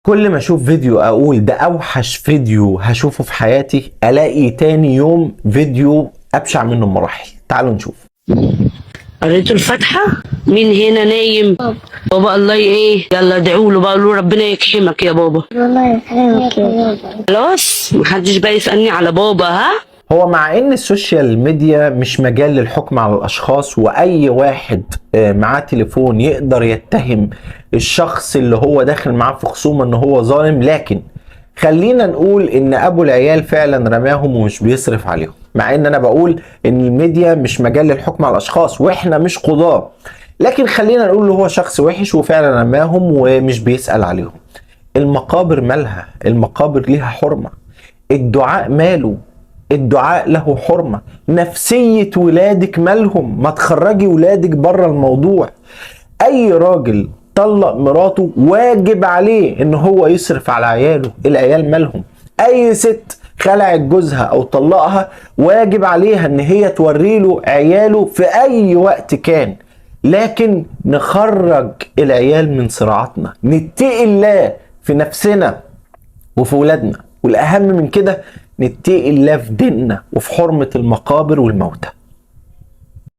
كل ما اشوف فيديو اقول ده اوحش فيديو هشوفه في حياتي، الاقي تاني يوم فيديو ابشع منه بمراحل. تعالوا نشوف. قريتوا الفاتحة؟ مين هنا نايم؟ بابا الله ايه؟ يلا ادعوا له بقى، قولوا ربنا يكحمك يا بابا. والله يكرمك يا بابا. خلاص محدش بقى يسألني على بابا، ها؟ هو مع ان السوشيال ميديا مش مجال للحكم على الاشخاص، واي واحد معاه تليفون يقدر يتهم الشخص اللي هو داخل معاه في خصومه ان هو ظالم، لكن خلينا نقول ان ابو العيال فعلا رماهم ومش بيصرف عليهم. مع ان انا بقول ان الميديا مش مجال للحكم على الاشخاص واحنا مش قضاة، لكن خلينا نقول له هو شخص وحش وفعلا رماهم ومش بيسأل عليهم. المقابر مالها؟ المقابر ليها حرمة. الدعاء ماله؟ الدعاء له حرمة. نفسية ولادك مالهم؟ ما تخرجي ولادك بره الموضوع. اي راجل طلق مراته واجب عليه ان هو يصرف على عياله، العيال مالهم؟ اي ست خلعت جوزها او طلقها واجب عليها ان هي توري له عياله في اي وقت كان. لكن نخرج العيال من صراعاتنا، نتقي الله في نفسنا وفي ولادنا، والاهم من كده نتقي الله في ديننا وفي حرمة المقابر والموتى.